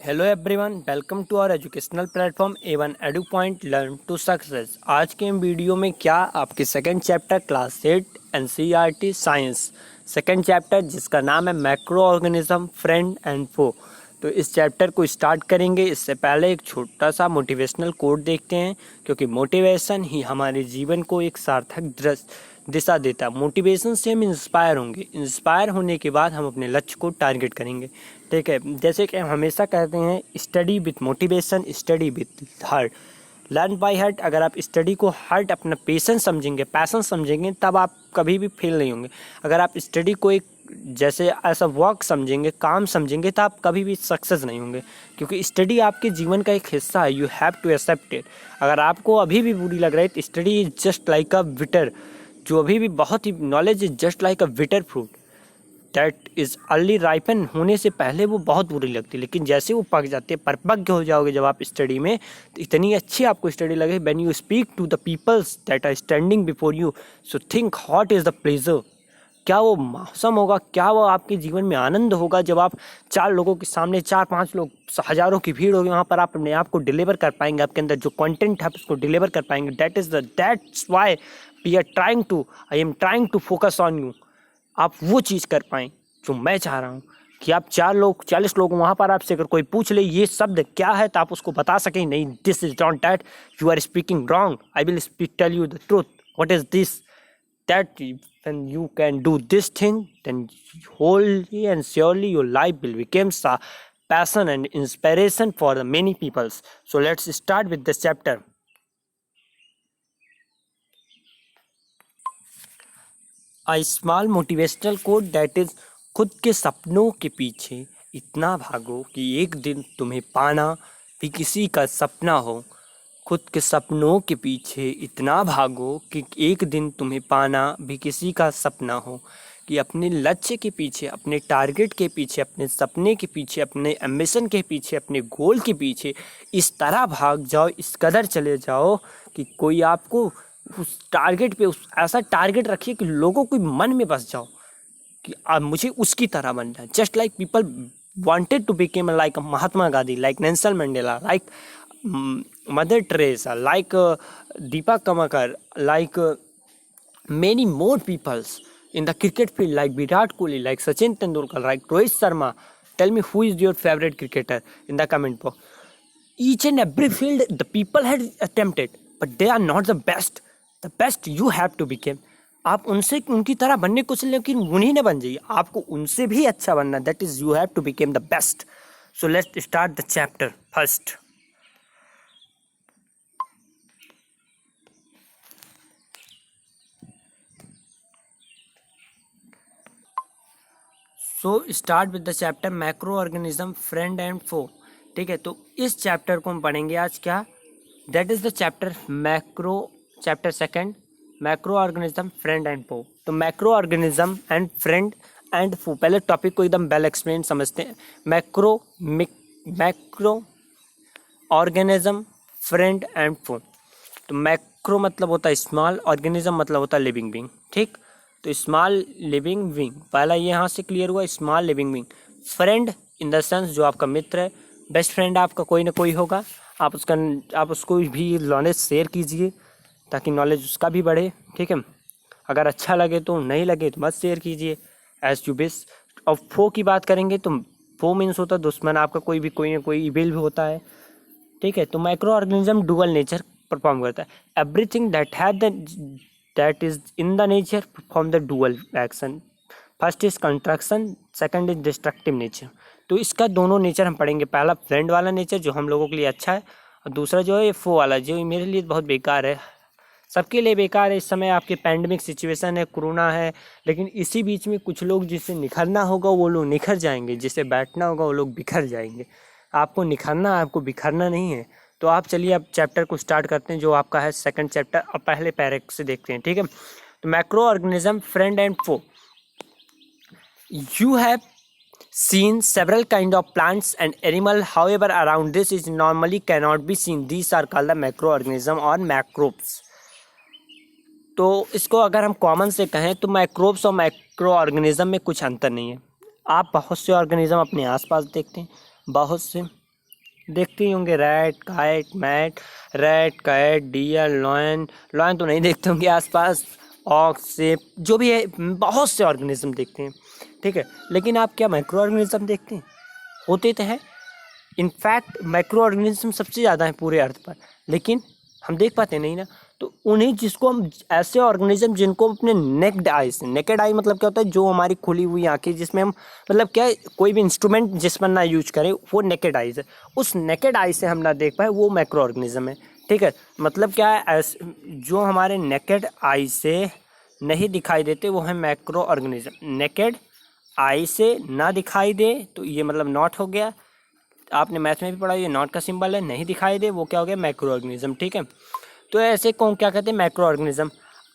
Hello everyone, welcome to our educational platform A1 edu point learn to success. आज के video में क्या आपके second chapter class 8 NCERT science second chapter जिसका नाम है macro organism friend and foe. तो इस चैप्टर को स्टार्ट करेंगे। इससे पहले एक छोटा सा मोटिवेशनल कोट देखते हैं, क्योंकि मोटिवेशन ही हमारे जीवन को एक सार्थक दिशा देता है। मोटिवेशन से हम इंस्पायर होंगे, इंस्पायर होने के बाद हम अपने लक्ष्य को टारगेट करेंगे। ठीक है, जैसे कि हम हमेशा कहते हैं, study with motivation, study with heart, learn by heart. अगर आप स्टडी को हार्ट अपना पेशेंस समझेंगे, पैशन समझेंगे, तब आप कभी भी फेल नहीं होंगे। अगर आप स्टडी को एक जैसे ऐसा वर्क समझेंगे, काम समझेंगे, तो आप कभी भी सक्सेस नहीं होंगे, क्योंकि स्टडी आपके जीवन का एक हिस्सा है। You have to accept it. अगर आपको अभी भी बुरी लग रही है तो study is just like a bitter, जो अभी भी बहुत ही knowledge is just like a bitter fruit that is early ripen. होने से पहले वो बहुत बुरी लगती है, लेकिन जैसे वो पक जाते हैं, परिपक्व हो जाओगे जब आप स्टडी में, तो इतनी अच्छी आपको स्टडी लगे। When you speak to the peoples that are standing before you, so think what is the pleasure. क्या वो मौसम होगा, क्या वो आपके जीवन में आनंद होगा जब आप चार लोगों के सामने, 4-5 लोग, हज़ारों की भीड़ होगी, वहाँ पर आप अपने आप को डिलीवर कर पाएंगे, आपके अंदर जो कंटेंट है आप उसको डिलीवर कर पाएंगे। That's why we are trying to, I am trying to focus on you. आप वो चीज़ कर पाएँ जो मैं चाह रहा हूँ, कि आप 40 लोग वहाँ पर आपसे अगर कोई पूछ ले ये शब्द क्या है, तो आप उसको बता सकें, नहीं this is not that, you are speaking wrong, I will tell you the truth, what is this, that when you can do this thing, then wholly and surely your life will become a passion and inspiration for the many peoples. So let's start with this chapter. A small motivational quote that is, खुद के सपनों के पीछे इतना भागो कि एक दिन तुम्हें पाना भी किसी का सपना हो। खुद के सपनों के पीछे इतना भागो कि एक दिन तुम्हें पाना भी किसी का सपना हो। कि अपने लक्ष्य के पीछे, अपने टारगेट के पीछे, अपने सपने के पीछे, अपने एम्बिशन के पीछे, अपने गोल के पीछे इस तरह भाग जाओ, इस कदर चले जाओ कि कोई आपको उस टारगेट पे, उस ऐसा टारगेट रखिए कि लोगों के मन में बस जाओ कि मुझे उसकी तरह बनना है। Just like people wanted to became like Mahatma Gandhi, like Nelson Mandela, like Mother Teresa, like Deepak Kamakar, like many more peoples in the cricket field, like Virat Kohli, like Sachin Tendulkar, like Rohit Sharma. Tell me who is your favorite cricketer in the comment box. Each and every field the people had attempted, but they are not the best. The best you have to become. आप उनसे उनकी तरह बनने को चले, लेकिन उन्हीं ने बन जाइए, आपको उनसे भी अच्छा बनना। That is you have to become the best. So let's start the chapter first. So start with the chapter macro organism friend and foe. ठीक है, तो इस चैप्टर को हम पढ़ेंगे आज। क्या that is the chapter macro, chapter second, macro organism friend and foe. तो macro organism and friend and foe, पहले टॉपिक को एकदम वेल एक्सप्लेन समझते हैं। Macro organism friend and foe. तो मैक्रो मतलब होता है स्मॉल, ऑर्गेनिज्म मतलब होता है लिविंग बीइंग। ठीक, तो स्मॉल लिविंग बीइंग, पहला ये यहाँ से क्लियर हुआ, small living being. Friend in the sense जो आपका मित्र है, बेस्ट फ्रेंड आपका कोई ना कोई होगा, आप उसको भी नॉलेज शेयर कीजिए ताकि नॉलेज उसका भी बढ़े। ठीक है, अगर अच्छा लगे तो, नहीं लगे तो मत शेयर कीजिए, एज यू विश। और फो की बात करेंगे तो फो मीन्स होता है दुश्मन आपका, कोई ना कोई इविल भी होता है। ठीक है, तो micro organism dual nature perform करता है। Everything that is in the nature perform the dual action. First is construction, second is destructive nature. तो इसका दोनों नेचर हम पढ़ेंगे। पहला फ्रेंड वाला नेचर जो हम लोगों के लिए अच्छा है, और दूसरा जो है फो वाला, जो मेरे लिए बहुत बेकार है, सबके लिए बेकार है। इस समय आपके पैंडमिक सिचुएशन है, कोरोना है, लेकिन इसी बीच में कुछ लोग जिसे निखरना होगा वो लोग निखर जाएंगे, जिसे बैठना होगा वो लोग बिखर जाएंगे। आपको निखरना है, आपको बिखरना नहीं है। तो आप चलिए अब चैप्टर को स्टार्ट करते हैं, जो आपका है सेकंड चैप्टर। अब पहले पैराग्राफ से देखते हैं। ठीक है, तो macro organism friend and foe. You have seen several kind of plants and animal, however around this is normally cannot be seen. These are called the microorganism or microbes. तो इसको अगर हम कॉमन से कहें तो माइक्रोब्स और micro organism में कुछ अंतर नहीं है। आप बहुत से ऑर्गेनिज्म अपने आसपास देखते हैं, बहुत से देखते ही होंगे, rat, kite, mat, rat, cat, deer, lion, lion तो नहीं देखते होंगे आसपास, ऑक्स, सेप, जो भी है बहुत से ऑर्गेनिज्म देखते हैं, ठीक है। लेकिन आप क्या माइक्रो ऑर्गेनिज्म देखते हैं? होते तो हैं, इनफैक्ट माइक्रो ऑर्गेनिज्म सबसे ज़्यादा है पूरे अर्थ पर, लेकिन हम देख पाते नहीं ना। तो उन्हीं, जिसको हम ऐसे ऑर्गेनिज्म जिनको अपने नेक्ड आई से, नेकेड आई मतलब क्या होता है, जो हमारी खुली हुई आंखें, जिसमें हम मतलब क्या है, कोई भी इंस्ट्रूमेंट जिस पर ना यूज करें, वो नेकेड आई है, उस नेकेड आई से हम ना देख पाए, वो माइक्रो ऑर्गेनिज्म है, ठीक है। मतलब क्या है, ऐसे जो हमारे नेकेड आई से नहीं दिखाई देते वो है मैक्रो ऑर्गेनिज्म। नेकेड आई से ना दिखाई दे तो ये मतलब नॉट हो गया, आपने मैथ में भी पढ़ा, ये नॉट का सिंबल है, नहीं दिखाई दे वो क्या हो गया, मैक्रो ऑर्गेनिज्म, ठीक है। तो ऐसे कौन क्या कहते हैं, मैक्रो ऑर्गेनिज्म।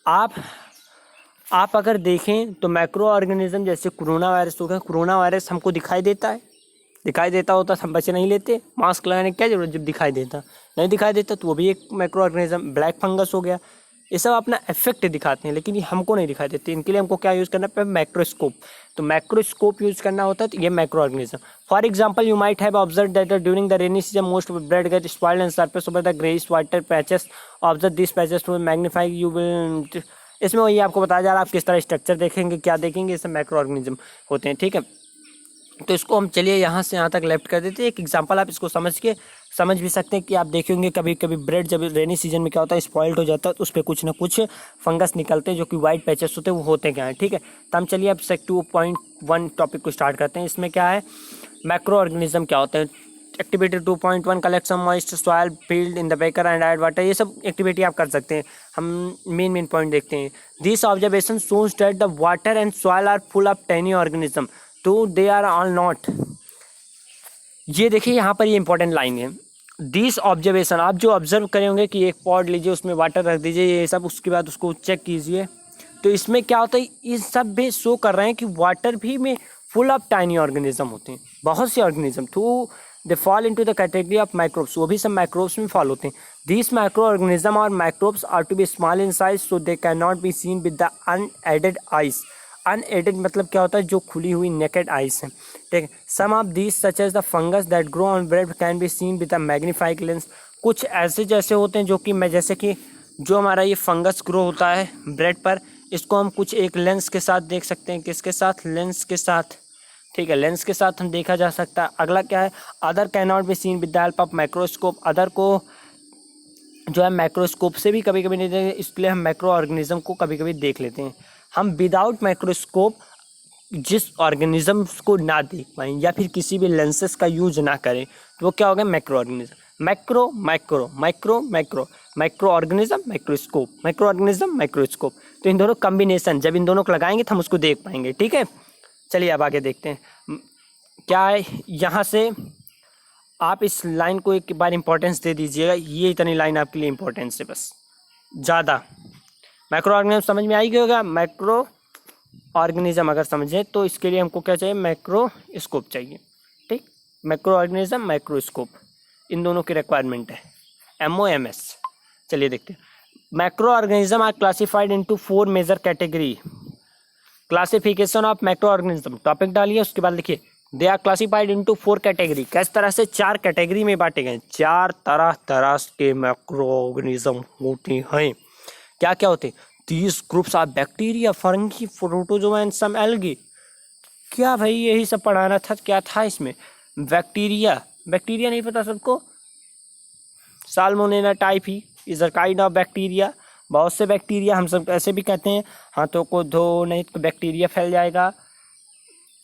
आप अगर देखें तो मैक्रो ऑर्गेनिज्म जैसे कोरोना वायरस हो गया, कोरोना वायरस हमको दिखाई देता है, दिखाई देता होता तो हम बचे नहीं लेते, मास्क लगाने की क्या जरूरत, जब दिखाई देता, नहीं दिखाई देता तो वो भी एक माइक्रो ऑर्गेनिज्म। ब्लैक फंगस हो गया, ये सब अपना इफेक्ट दिखाते हैं, लेकिन ये हमको नहीं दिखाई देते, इनके लिए हमको क्या यूज़ करना है, माइक्रोस्कोप। तो माइक्रोस्कोप यूज़ करना होता है, तो ये micro organism. For example, you might have observe that during the rainy season most bread get spoiled and surface over the greyish water patches, observe this patches to magnify you will. इसमें वही आपको बताया जा रहा है, आप किस तरह स्ट्रक्चर देखेंगे, क्या देखेंगे, ये सब माइक्रो ऑर्गेनिज्म होते हैं, ठीक है। तो इसको हम चलिए यहाँ से यहाँ तक लेफ्ट कर देते हैं। एक एग्जांपल आप इसको समझ भी सकते हैं कि आप देखेंगे कभी कभी ब्रेड जब रेनी सीजन में क्या होता है, स्पॉइल्ड हो जाता है, तो उस पर कुछ ना कुछ फंगस निकलते हैं जो कि वाइट पैचेस होते हैं, वो होते क्या हैं, ठीक है। तो हम चलिए अब सेक्ट 2.1 टॉपिक को स्टार्ट करते हैं। इसमें क्या है, मैक्रो ऑर्गेनिज्म क्या होते हैं। Activity 2.1 collect some moist soil field in the beaker and add water, ये सब एक्टिविटी आप कर सकते हैं। हम मेन पॉइंट देखते हैं। This observation shows that the water and soil are full of tiny organism, तो दे आर ऑल नॉट। ये देखिए यहाँ पर ये इंपॉर्टेंट लाइन है, दिस ऑब्जर्वेशन, आप जो ऑब्जर्व करे होंगे कि एक पॉट लीजिए, उसमें वाटर रख दीजिए, ये सब, उसके बाद उसको चेक कीजिए, तो इसमें क्या होता है, ये सब भी शो कर रहे हैं कि वाटर भी में फुल ऑफ टाइनी ऑर्गेनिज्म होते हैं, बहुत से ऑर्गेनिज्म, तो they fall into the category of microbes, वो भी सब माइक्रोब्स में फॉल होते हैं। दिस माइक्रो ऑर्गेनिज्म और microbes are to be small in size, so they can not be seen with the unaided eyes. Unaided मतलब क्या होता है, जो खुली हुई नेकेड आइज है, ठीक है। Some of these such as the fungus that grow on bread can be seen with a magnifying lens, कुछ ऐसे जैसे होते हैं जो कि मैं, जैसे कि जो हमारा ये फंगस ग्रो होता है ब्रेड पर, इसको हम कुछ एक लेंस के साथ देख सकते हैं, किसके साथ, लेंस के साथ, ठीक है, लेंस के साथ हम देखा जा सकता है। अगला क्या है, other can not be seen with the help of microscope, other को जो है माइक्रोस्कोप से भी कभी कभी नहीं देखें, इसलिए हम माइक्रो ऑर्गेनिज्म को कभी कभी देख लेते हैं। हम विदाउट माइक्रोस्कोप जिस ऑर्गेनिजम्स को ना देख पाएँ या फिर किसी भी लेंसेस का यूज ना करें, तो वो क्या होगा, macro organism. Macro micro, micro macro, micro organism microscope, micro organism microscope, तो इन दोनों कॉम्बिनेशन, जब इन दोनों को लगाएंगे तो हम उसको देख पाएंगे, ठीक है। चलिए अब आगे देखते हैं क्या है। यहाँ से आप इस लाइन को एक बार इंपॉर्टेंस दे दीजिएगा, ये इतनी लाइन आपके लिए इंपॉर्टेंस है बस, ज़्यादा। मैक्रो ऑर्गेनिज्म समझ में आई होगा, मैक्रो ऑर्गेनिज्म अगर समझें तो इसके लिए हमको क्या चाहिए, मैक्रोस्कोप चाहिए, ठीक। मैक्रो ऑर्गेनिज्म माइक्रोस्कोप, इन दोनों की रिक्वायरमेंट है, MOMS। चलिए देखते हैं। Macro organism are classified into 4 major category. Classification of macro organism topic डालिए, उसके बाद लिखिए they are classified into 4 category. किस तरह से 4 कैटेगरी में बांटे गए, 4 तरह के मैक्रो ऑर्गेनिज्म होते हैं। क्या क्या होते हैं, These groups are bacteria, fungi, protozoa and some algae। क्या भाई यही सब पढ़ाना था, क्या था इसमें, बैक्टीरिया, बैक्टीरिया नहीं पता सबको, salmonella typhi is a kind of bacteria, बहुत से बैक्टीरिया, हम सब ऐसे भी कहते हैं, हाथों को धो नहीं तो बैक्टीरिया फैल जाएगा।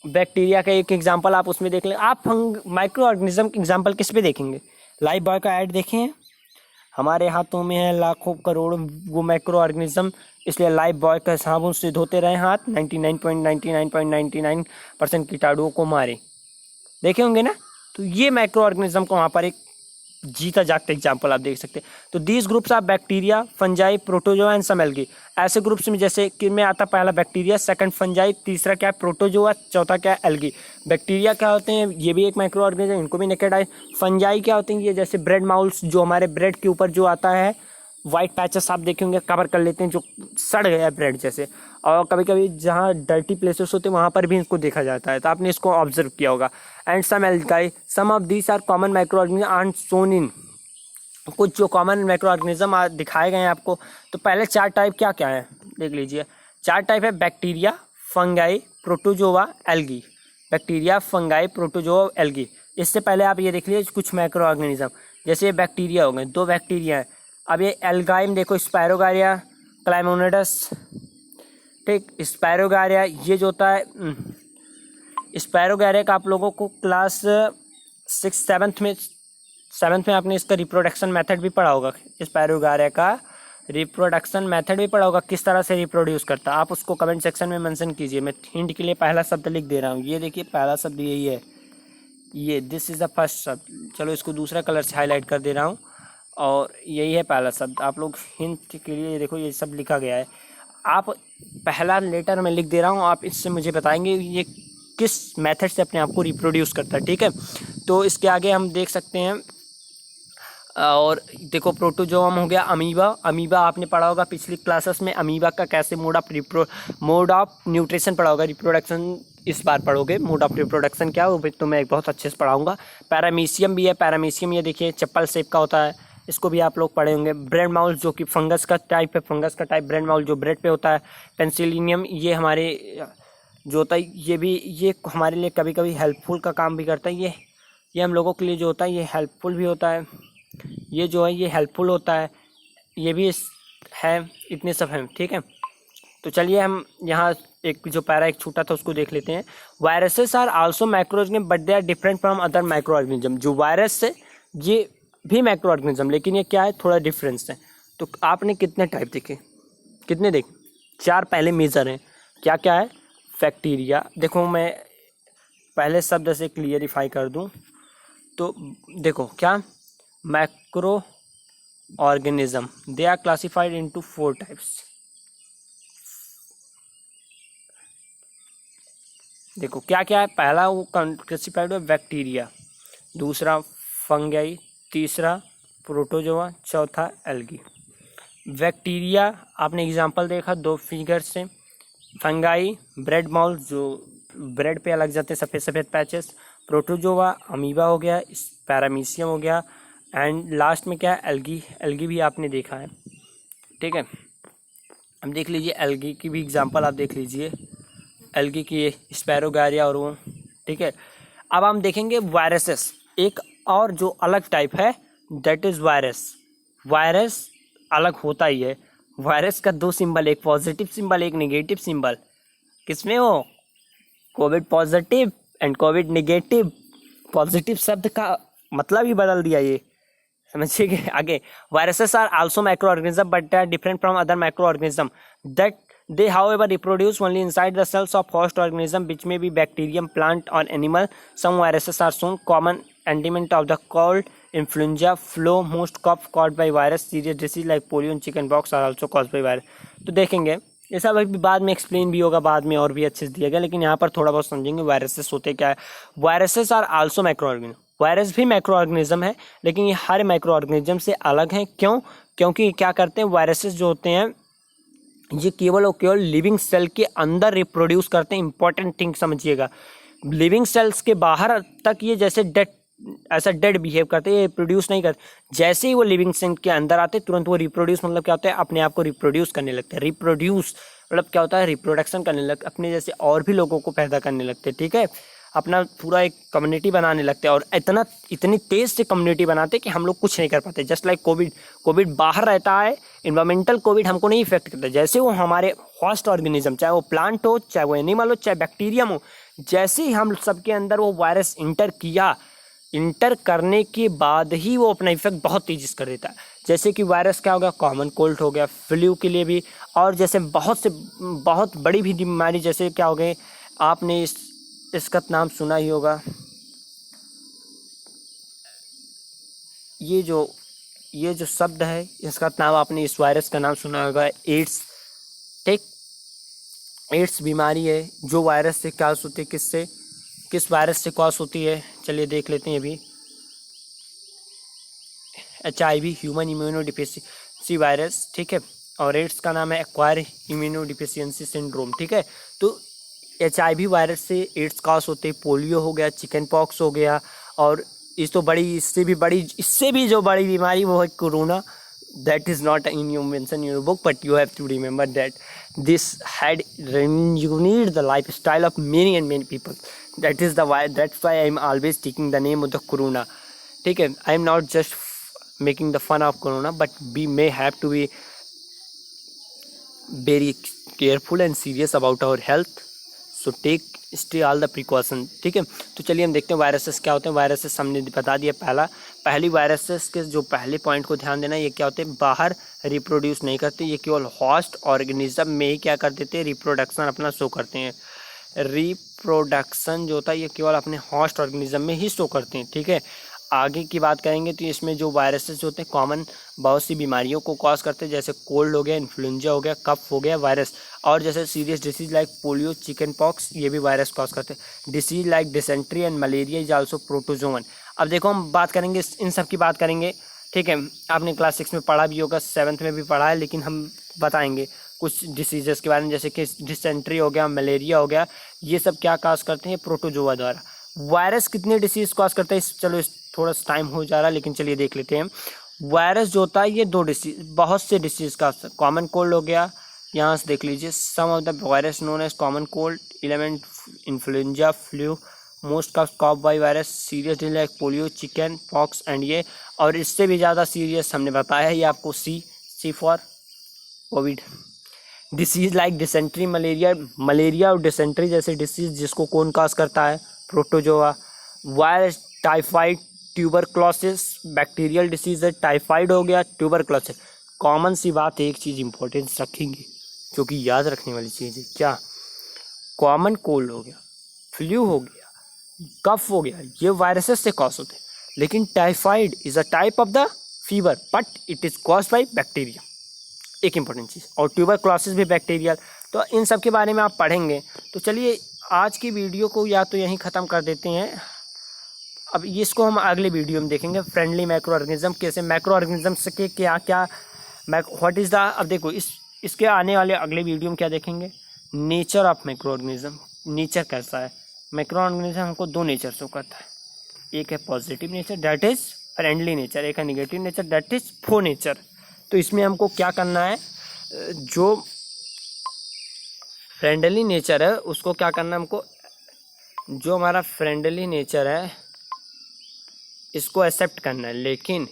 बैक्टीरिया का एक एग्जांपल आप उसमें देख लें। आप माइक्रो ऑर्गेनिज्म के एग्जांपल किस पे देखेंगे, लाइफ बॉय का ऐड देखे हैं, हमारे हाथों में है लाखों करोड़ों वो माइक्रो ऑर्गेनिज्म, इसलिए लाइफ बॉय का साबुन से धोते रहे हाथ, 99.99% कीटाणुओं को मारे, देखे होंगे ना। तो ये माइक्रो ऑर्गेनिज्म को वहाँ पर एक जीता जागता एग्जाम्पल आप देख सकते हैं। तो these groups of bacteria, fungi, protozoa and some algae. ऐसे ग्रुप्स में जैसे कि में आता पहला बैक्टीरिया, सेकंड फंजाई, तीसरा क्या है प्रोटोजोआ, चौथा क्या है एल्गी। बैक्टीरिया क्या होते हैं, ये भी एक माइक्रो ऑर्गेनिज्म, इनको भी नेकेड आए। फंजाई क्या होते हैं, ये जैसे ब्रेड माउल्स, जो हमारे ब्रेड के ऊपर जो आता है, वाइट पैचेस आप देखेंगे कवर कर लेते हैं जो सड़ गया है ब्रेड जैसे, और कभी कभी जहाँ डर्टी प्लेसेस होते हैं वहाँ पर भी इसको देखा जाता है, तो आपने इसको ऑब्जर्व किया होगा। And some algae, some of these are common micro organism are shown in, कुछ जो कॉमन माइक्रो ऑर्गेनिज्म दिखाए गए हैं आपको। तो पहले 4 टाइप क्या क्या है देख लीजिए। 4 टाइप है bacteria, fungi, protozoa, algae. Bacteria, fungi, protozoa, algae. इससे पहले आप ये देख लीजिए कुछ माइक्रो ऑर्गेनिज्म, जैसे ये बैक्टीरिया हो गए, 2 बैक्टीरिया है। अब ये एल्गाई में देखो स्पायरोगारिया, क्लाइमोनेडस, ठीक। स्पायरोगारिया ये जो होता है स्पायरोगारिया का आप लोगों को क्लास 6 7th में आपने इसका रिप्रोडक्शन मेथड भी पढ़ा होगा। स्पायरोगारिया का रिप्रोडक्शन मेथड भी पढ़ा होगा, किस तरह से रिप्रोड्यूस करता है। आप उसको कमेंट सेक्शन में मेंशन कीजिए। मैं हिंट के लिए पहला शब्द लिख दे रहा हूँ। ये देखिए पहला शब्द यही है, ये दिस इज़ द फर्स्ट शब्द। चलो इसको दूसरा कलर से हाईलाइट कर दे रहा हूँ, और यही है पहला शब्द। आप लोग हिंट के लिए देखो ये सब लिखा गया है। आप पहला लेटर मैं लिख दे रहा हूँ, आप इससे मुझे बताएंगे ये किस मेथड से अपने आप को रिप्रोड्यूस करता है, ठीक है। तो इसके आगे हम देख सकते हैं, और देखो प्रोटोजोअम हो गया, अमीबा। अमीबा आपने पढ़ा होगा पिछली क्लासेस में, अमीबा का कैसे मोड ऑफ न्यूट्रिशन पढ़ा होगा। रिप्रोडक्शन इस बार पढ़ोगे, मोड ऑफ रिप्रोडक्शन क्या हो तो मैं बहुत अच्छे से पढ़ाऊंगा। पैरामीशियम भी है, पैरामीशियम ये देखिए चप्पल शेप का होता है, इसको भी आप लोग पढ़े होंगे। ब्रेड माउल जो कि फंगस का टाइप है, फंगस का टाइप ब्रेड माउल जो ब्रेड पे होता है। पेंसिलिनियम ये हमारे जो होता है ये हमारे लिए कभी कभी हेल्पफुल का काम भी करता है। ये हम लोगों के लिए जो होता है ये हेल्पफुल भी होता है, ये जो है ये हेल्पफुल होता है, ये भी है। इतने सब हैं, ठीक है। तो चलिए हम यहाँ एक जो पैरा एक छूटा था उसको देख लेते हैं। Viruses are also micro organism but they are different from other micro organism. जो वायरस है ये भी माइक्रो ऑर्गेनिज्म, लेकिन ये क्या है थोड़ा डिफरेंस है। तो आपने कितने टाइप देखे, कितने देखे? 4 पहले मेजर हैं। क्या क्या है? बैक्टीरिया, देखो मैं पहले शब्द से क्लियरिफाई कर दूं तो देखो क्या, macro organism they are classified into 4 types. देखो क्या क्या है, पहला वो क्लासिफाइड है बैक्टीरिया, दूसरा फंगाई, तीसरा प्रोटोजोआ, चौथा एल्गी। बैक्टीरिया आपने एग्जांपल देखा 2 फिगर से। फंगाई ब्रेड माउल जो ब्रेड पे अलग जाते हैं सफ़ेद सफ़ेद पैचेस। प्रोटोजोआ अमीबा हो गया, पैरामीशियम हो गया, एंड लास्ट में क्या है एल्गी। एल्गी भी आपने देखा है, ठीक है। अब देख लीजिए एल्गी की भी एग्जांपल आप देख लीजिए, एल्गी की स्पैरोगारिया और वो, ठीक है। अब हम देखेंगे वायरसेस, एक और जो अलग टाइप है दैट इज़ वायरस। वायरस अलग होता ही है। वायरस का 2 सिंबल, एक पॉजिटिव सिंबल एक नेगेटिव सिंबल। किसमें हो? Covid positive and Covid negative. Positive शब्द का मतलब ही बदल दिया ये, समझिए आगे। Viruses are also micro organism but they are different from other micro organism that they however reproduce only inside the cells of host organism which may be bacterium, plant or animal. Some viruses are shown common endemic of the cold, influenza, flu. Most cough caused by virus, serious disease like polio and chickenpox are also caused by virus. तो देखेंगे ये सब अभी बाद में explain भी होगा, बाद में और भी अच्छे से दिया गया, लेकिन यहाँ पर थोड़ा बहुत समझेंगे वायरसेस होते क्या है। Viruses are also micro organism. Virus भी माइक्रो ऑर्गेनिज्म है, लेकिन ये हर माइक्रो ऑर्गेनिज्म से अलग हैं। क्यों? क्योंकि क्या करते हैं वायरसेस जो होते हैं ये केवल और केवल लिविंग सेल के अंदर रिप्रोड्यूस करते हैं। इंपॉर्टेंट थिंग समझिएगा, लिविंग सेल्स के बाहर तक ये जैसे डेड बिहेव करते हैं, ये रिप्रोड्यूस नहीं करते। जैसे ही वो लिविंग सेल के अंदर आते हैं तुरंत वो रिप्रोड्यूस, मतलब क्या होता है अपने आप को रिप्रोड्यूस करने लगते हैं। रिप्रोड्यूस मतलब क्या होता है रिप्रोडक्शन करने लगते, अपने जैसे और भी लोगों को पैदा करने लगते हैं, ठीक है। अपना पूरा एक कम्युनिटी बनाने लगते हैं, और इतनी तेज़ से कम्युनिटी बनाते हैं कि हम लोग कुछ नहीं कर पाते। जस्ट लाइक कोविड बाहर रहता है, इन्वायरमेंटल कोविड हमको नहीं इफेक्ट करता। जैसे वो हमारे होस्ट ऑर्गेनिज्म, चाहे वो प्लांट हो, चाहे वो एनिमल हो, चाहे बैक्टीरियम हो, जैसे ही हम सबके अंदर वो वायरस इंटर करने के बाद ही वो अपना इफेक्ट बहुत तेजी से कर देता है। जैसे कि वायरस क्या हो गया, कॉमन कोल्ड हो गया, फ्लू के लिए भी, और जैसे बहुत बड़ी भी बीमारी जैसे क्या हो गए, आपने इसका नाम सुना ही होगा, ये जो शब्द है इसका नाम आपने, इस वायरस का नाम सुना होगा, एड्स। ठीक, एड्स बीमारी है जो वायरस से कॉज होती है। किस वायरस से कॉज होती है, चलिए देख लेते हैं। अभी HIV human immunodeficiency, C virus, ठीक है, और एड्स का नाम है एक्वायर इम्यूनोडिफिशियंसी सिंड्रोम, ठीक है। तो HIV वायरस से एड्स कास होते, पोलियो हो गया, चिकन पॉक्स हो गया, और इससे भी जो बड़ी बीमारी वो है corona. That is not in you mention in your book, but you have to remember that this had renewed the lifestyle of many and many people. That's why I'm always taking the name of the corona. ठीक है, I'm not just making the fun of corona, but we may have to be very careful and serious about our health. So stay all the precaution, ठीक है। तो चलिए हम देखते हैं viruses क्या होते हैं। वायरसेस हमने बता दिया, पहली वायरसेस के जो पहले पॉइंट को ध्यान देना, ये क्या होते हैं, बाहर रिप्रोड्यूस नहीं करते, ये केवल होस्ट ऑर्गेनिज्म में ही क्या कर देते हैं, रिप्रोडक्शन अपना शो करते हैं। रिप्रोडक्शन जो होता है ये केवल अपने होस्ट ऑर्गेनिज्म में ही शो करते हैं, ठीक है। आगे की बात करेंगे तो इसमें जो वायरसेस होते हैं कॉमन बहुत सी बीमारियों को कॉज करते हैं, जैसे कोल्ड हो गया, इन्फ्लुएंजा हो गया, कफ हो गया वायरस, और जैसे serious disease like polio, chicken pox, ये भी वायरस कॉज करते हैं। Disease like dysentery and malaria is also protozoan. अब देखो हम बात करेंगे इन सब की बात करेंगे, ठीक है। आपने क्लास 6 में पढ़ा भी होगा, 7th में भी पढ़ा है, लेकिन हम बताएंगे कुछ डिसीजेस के बारे में, जैसे कि डिसेंट्री हो गया, मलेरिया हो गया, ये सब क्या कॉज करते हैं, प्रोटोजोआ द्वारा। वायरस कितने डिसीज कॉज करते हैं, चलो थोड़ा टाइम हो जा रहा है लेकिन चलिए देख लेते हैं। वायरस जो होता है ये बहुत से डिसीज का, कॉमन कोल्ड हो गया, यहाँ से देख लीजिए, some of the virus known as common cold, ailment influenza, flu, most of कॉप by virus, serious disease like polio, chicken pox and ये, और इससे भी ज़्यादा सीरियस हमने बताया है ये आपको, see for COVID. Disease like dysentery, malaria और डिसेंट्री जैसे डिसीज जिसको कौन कॉज करता है, protozoa. Virus typhoid, tuberculosis, bacterial disease है, टाइफाइड हो गया, ट्यूबरक्लोसिस। कॉमन सी बात है, एक चीज़ इंपॉर्टेंस रखेंगे जो कि याद रखने वाली चीज़ है, क्या, कॉमन कोल्ड हो गया, फ्लू हो गया, कफ हो गया, ये वायरसेस से कॉज होते हैं, लेकिन typhoid is a type of the fever but it is caused by bacteria, एक इंपॉर्टेंट चीज़, और ट्यूबरक्लोसिस भी बैक्टीरियल। तो इन सब के बारे में आप पढ़ेंगे। तो चलिए आज की वीडियो को या तो यहीं ख़त्म कर देते हैं, अब इसको हम अगले वीडियो में देखेंगे। फ्रेंडली माइक्रो ऑर्गेनिज्म, कैसे माइक्रो ऑर्गेनिज्म के क्या व्हाट इज़ द, अब देखो इसके आने वाले अगले वीडियो में क्या देखेंगे, nature of micro organism, nature कैसा है। माइक्रो ऑर्गेनिज्म हमको दो नेचर शो करता है, एक है positive nature that is friendly nature, एक है negative nature that is foe nature. तो इसमें हमको क्या करना है, जो फ्रेंडली नेचर है उसको क्या करना है हमको, जो हमारा फ्रेंडली नेचर है इसको एक्सेप्ट करना है, लेकिन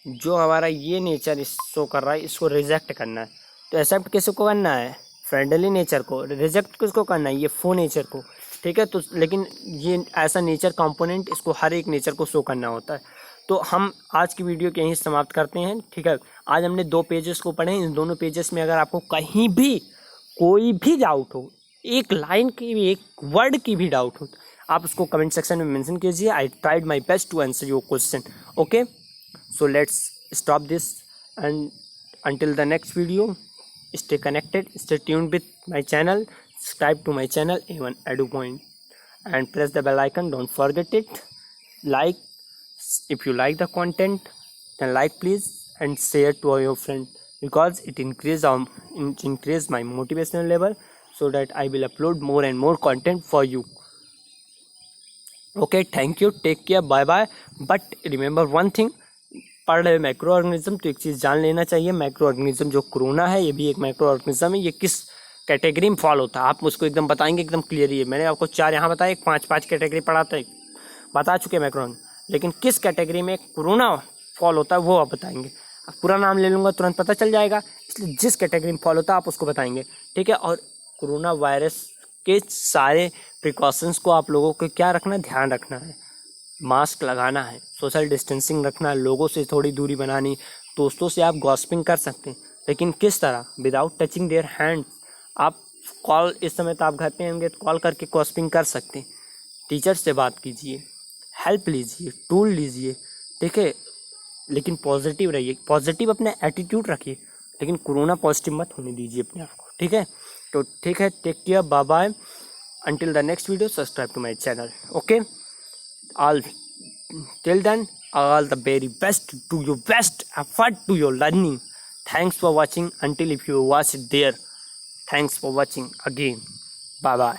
जो हमारा ये नेचर शो कर रहा है इसको रिजेक्ट करना है। तो एक्सेप्ट किसको करना है, फ्रेंडली नेचर को, रिजेक्ट किसको करना है, ये फो नेचर को, ठीक है। तो लेकिन ये ऐसा नेचर कंपोनेंट इसको हर एक नेचर को शो करना होता है। तो हम आज की वीडियो के यहीं समाप्त करते हैं, ठीक है। आज हमने 2 पेजेस को पढ़े, इन दोनों पेजेस में अगर आपको कहीं भी कोई भी डाउट हो, एक लाइन की भी, एक वर्ड की भी डाउट हो, तो आप उसको कमेंट सेक्शन में मेंशन कीजिए। I tried my best to answer your question, okay. So let's stop this and until the next video, stay connected, stay tuned with my channel, subscribe to my channel A1 Edu Point and press the bell icon, don't forget it. Like, if you like the content then like please and share to all your friends, because it increase my motivational level so that I will upload more and more content for you. Okay, thank you, take care, bye bye. But remember one thing, पढ़ रहे micro organism तो एक चीज़ जान लेना चाहिए, micro organism जो corona है ये भी एक माइक्रो ऑर्गेनिज्म है, ये किस कैटेगरी में फॉल होता है आप उसको एकदम बताएंगे, एकदम क्लियर ही है। मैंने आपको 4 यहाँ बताया, 5 कैटेगरी बता चुके माइक्रो, लेकिन किस कैटेगरी में कोरोना फॉल होता है वो आप बताएंगे। अब पूरा नाम ले लूँगा तुरंत पता चल जाएगा, इसलिए जिस कैटेगरी में फॉल होता है आप उसको बताएंगे, ठीक है। और कोरोना वायरस के सारे प्रिकॉशंस को आप लोगों को क्या रखना है, ध्यान रखना है, मास्क लगाना है, सोशल डिस्टेंसिंग रखना है, लोगों से थोड़ी दूरी बनानी। दोस्तों से आप गॉसिपिंग कर सकते हैं, लेकिन किस तरह, विदाउट टचिंग देयर हैंड। आप कॉल, इस समय तो आप घर पे होंगे तो कॉल करके गॉसिपिंग कर सकते हैं। टीचर से बात कीजिए, हेल्प लीजिए, टूल लीजिए, ठीक है, लेकिन पॉजिटिव रहिए, पॉजिटिव अपने एटीट्यूड रखिए, लेकिन कोरोना पॉजिटिव मत होने दीजिए अपने आप को, ठीक है। तो ठीक है, take care, bye bye, until the next video subscribe to my channel, okay. All till then, all the very best, do your best effort to your learning. Thanks for watching until if you watch it there. Thanks for watching again. Bye bye.